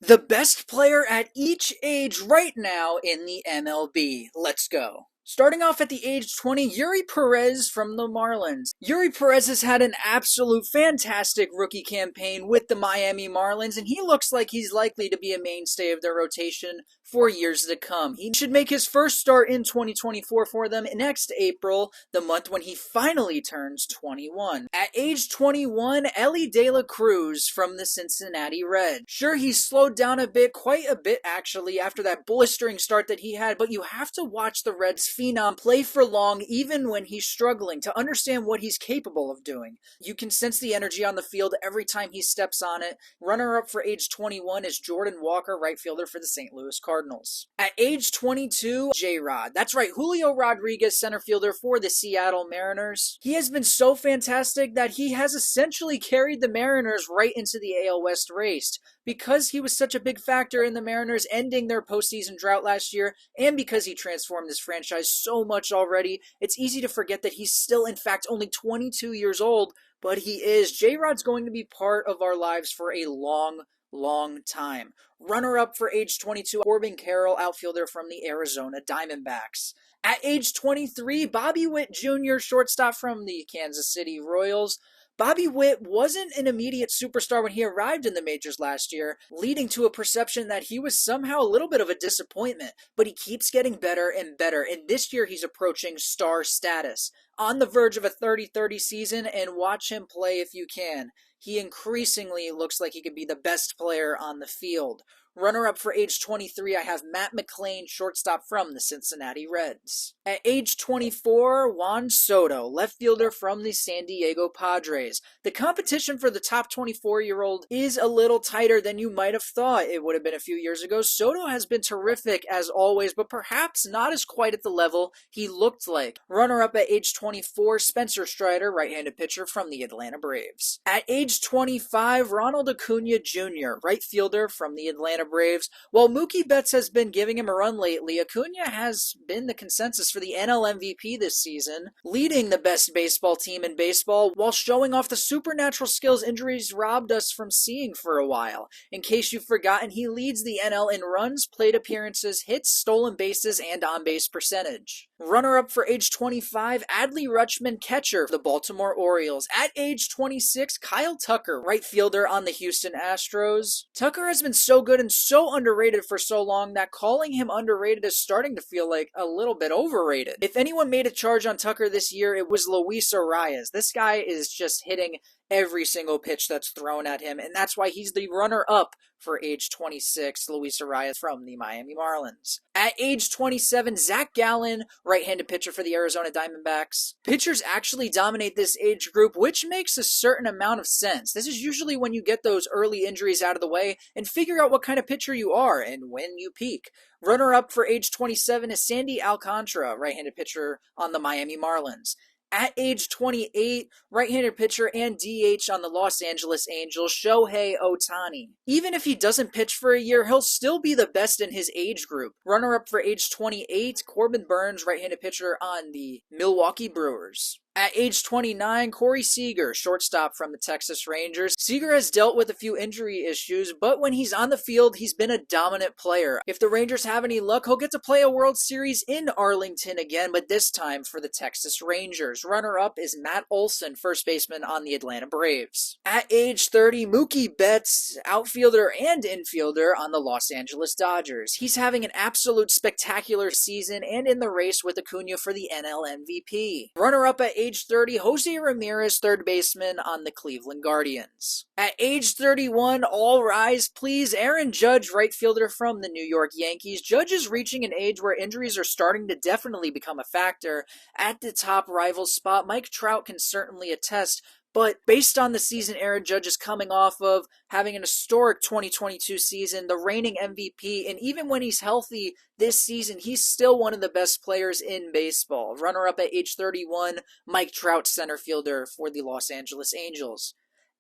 The best player at each age right now in the MLB. Let's go. Starting off at the age 20, Eury Perez from the Marlins. Eury Perez has had an absolute fantastic rookie campaign with the Miami Marlins, and he looks like he's likely to be a mainstay of their rotation for years to come. He should make his first start in 2024 for them next April, the month when he finally turns 21. At age 21, Elly de la Cruz from the Cincinnati Reds. Sure, he's slowed down a bit, quite a bit actually, after that blistering start that he had, but you have to watch the Reds phenom play for long even when he's struggling to understand what he's capable of doing. You can sense the energy on the field every time he steps on it. Runner-up for age 21 is Jordan Walker, right fielder for the St. Louis Cardinals. At age 22, J-Rod. That's right, Julio Rodriguez, center fielder for the Seattle Mariners. He has been so fantastic that he has essentially carried the Mariners right into the AL West race. Because he was such a big factor in the Mariners ending their postseason drought last year, and because he transformed this franchise so much already, it's easy to forget that he's still, in fact, only 22 years old, but he is. J-Rod's going to be part of our lives for a long time. Runner-up for age 22, Corbin Carroll, outfielder from the Arizona Diamondbacks. At age 23, Bobby Witt Jr., shortstop from the Kansas City Royals. Bobby Witt wasn't an immediate superstar when he arrived in the majors last year, leading to a perception that he was somehow a little bit of a disappointment, but he keeps getting better and better, and this year he's approaching star status. On the verge of a 30-30 season, and watch him play if you can. He increasingly looks like he could be the best player on the field. Runner-up for age 23, I have Matt McLain, shortstop from the Cincinnati Reds. At age 24, Juan Soto, left fielder from the San Diego Padres. The competition for the top 24-year-old is a little tighter than you might have thought it would have been a few years ago. Soto has been terrific as always, but perhaps not as quite at the level he looked like. Runner-up at age 24, Spencer Strider, right-handed pitcher from the Atlanta Braves. At age 25, Ronald Acuna Jr., right fielder from the Atlanta Braves. While Mookie Betts has been giving him a run lately, Acuna has been the consensus for the NL MVP this season, leading the best baseball team in baseball while showing off the supernatural skills injuries robbed us from seeing for a while. In case you've forgotten, he leads the NL in runs, plate appearances, hits, stolen bases, and on-base percentage. Runner-up for age 25, Adley Rutschman, catcher for the Baltimore Orioles. At age 26, Kyle Tucker, right fielder on the Houston Astros. Tucker has been so good and so underrated for so long that calling him underrated is starting to feel like a little bit overrated. If anyone made a charge on Tucker this year, it was Luis Arias. This guy is just hitting every single pitch that's thrown at him, and that's why he's the runner-up for age 26, Luis Arias from the Miami Marlins. At age 27, Zac Gallen, right-handed pitcher for the Arizona Diamondbacks. Pitchers actually dominate this age group, which makes a certain amount of sense. This is usually when you get those early injuries out of the way and figure out what kind of pitcher you are and when you peak. Runner-up for age 27 is Sandy Alcantara, right-handed pitcher on the Miami Marlins. At age 28, right-handed pitcher and DH on the Los Angeles Angels, Shohei Ohtani. Even if he doesn't pitch for a year, he'll still be the best in his age group. Runner-up for age 28, Corbin Burnes, right-handed pitcher on the Milwaukee Brewers. At age 29, Corey Seager, shortstop from the Texas Rangers. Seager has dealt with a few injury issues, but when he's on the field, he's been a dominant player. If the Rangers have any luck, he'll get to play a World Series in Arlington again, but this time for the Texas Rangers. Runner-up is Matt Olson, first baseman on the Atlanta Braves. At age 30, Mookie Betts, outfielder and infielder on the Los Angeles Dodgers. He's having an absolute spectacular season and in the race with Acuna for the NL MVP. Runner-up at age 30, Jose Ramirez, third baseman on the Cleveland Guardians. At age 31, all rise please, Aaron Judge, right fielder from the New York Yankees. Judge is reaching an age where injuries are starting to definitely become a factor. At the top rival spot, Mike Trout can certainly attest, but based on the season Aaron Judge is coming off of, having an historic 2022 season, the reigning MVP, and even when he's healthy this season, he's still one of the best players in baseball. Runner-up at age 31, Mike Trout, center fielder for the Los Angeles Angels.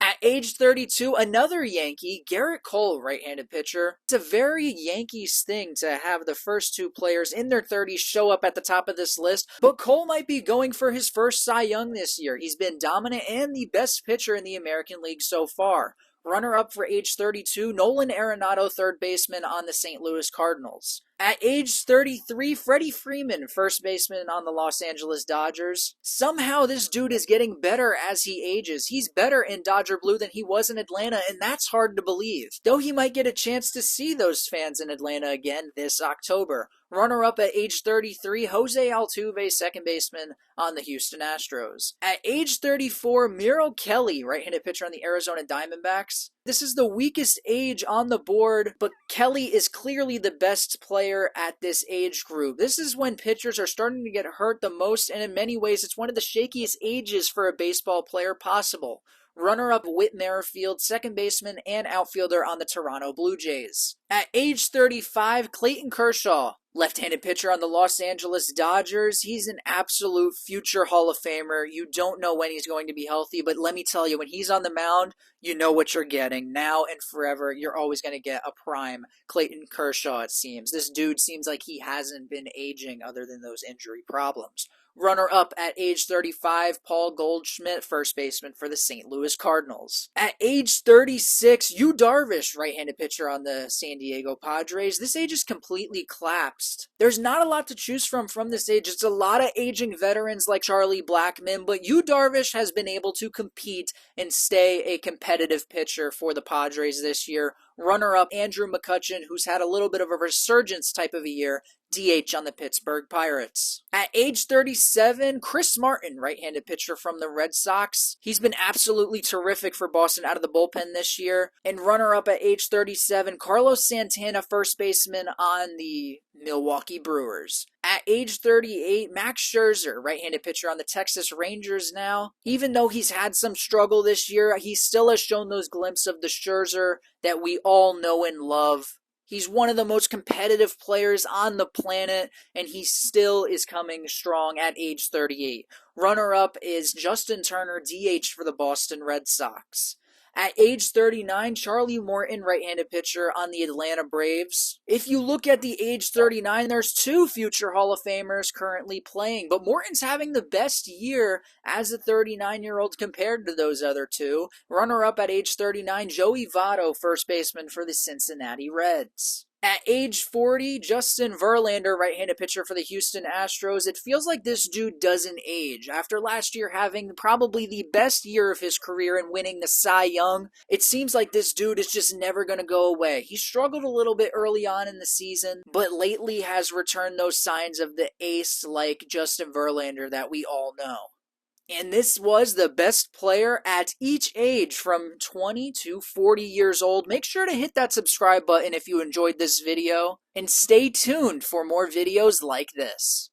At age 32, another Yankee, Gerrit Cole, right-handed pitcher. It's a very Yankees thing to have the first two players in their 30s show up at the top of this list, but Cole might be going for his first Cy Young this year. He's been dominant and the best pitcher in the American League so far. Runner-up for age 32, Nolan Arenado, third baseman on the St. Louis Cardinals. At age 33, Freddie Freeman, first baseman on the Los Angeles Dodgers. Somehow this dude is getting better as he ages. He's better in Dodger blue than he was in Atlanta, and that's hard to believe. Though he might get a chance to see those fans in Atlanta again this October. Runner-up at age 33, Jose Altuve, second baseman on the Houston Astros. At age 34, Merrill Kelly, right-handed pitcher on the Arizona Diamondbacks. This is the weakest age on the board, but Kelly is clearly the best player at this age group. This is when pitchers are starting to get hurt the most, and in many ways, it's one of the shakiest ages for a baseball player possible. Runner-up Whit Merrifield, second baseman and outfielder on the Toronto Blue Jays. At age 35, Clayton Kershaw, left-handed pitcher on the Los Angeles Dodgers. He's an absolute future Hall of Famer. You don't know when he's going to be healthy, but let me tell you, when he's on the mound, you know what you're getting. Now and forever, you're always going to get a prime Clayton Kershaw, it seems. This dude seems like he hasn't been aging other than those injury problems. Runner-up at age 35, Paul Goldschmidt, first baseman for the St. Louis Cardinals. At age 36, Yu Darvish, right-handed pitcher on the San Diego Padres. This age is completely collapsed. There's not a lot to choose from this age. It's a lot of aging veterans like Charlie Blackmon, but Yu Darvish has been able to compete and stay a competitive pitcher for the Padres this year. Runner-up Andrew McCutchen, who's had a little bit of a resurgence type of a year, DH on the Pittsburgh Pirates. At age 37, Chris Martin, right-handed pitcher from the Red Sox. He's been absolutely terrific for Boston out of the bullpen this year. And runner-up at age 37, Carlos Santana, first baseman on the Milwaukee Brewers. At age 38, Max Scherzer, right-handed pitcher on the Texas Rangers now. Even though he's had some struggle this year, he still has shown those glimpses of the Scherzer that we all know and love. He's one of the most competitive players on the planet, and he still is coming strong at age 38. Runner-up is Justin Turner, DH for the Boston Red Sox. At age 39, Charlie Morton, right-handed pitcher on the Atlanta Braves. If you look at the age 39, there's two future Hall of Famers currently playing, but Morton's having the best year as a 39-year-old compared to those other two. Runner-up at age 39, Joey Votto, first baseman for the Cincinnati Reds. At age 40, Justin Verlander, right-handed pitcher for the Houston Astros. It feels like this dude doesn't age. After last year having probably the best year of his career and winning the Cy Young, it seems like this dude is just never going to go away. He struggled a little bit early on in the season, but lately has returned those signs of the ace like Justin Verlander that we all know. And this was the best player at each age from 20 to 40 years old. Make sure to hit that subscribe button if you enjoyed this video. And stay tuned for more videos like this.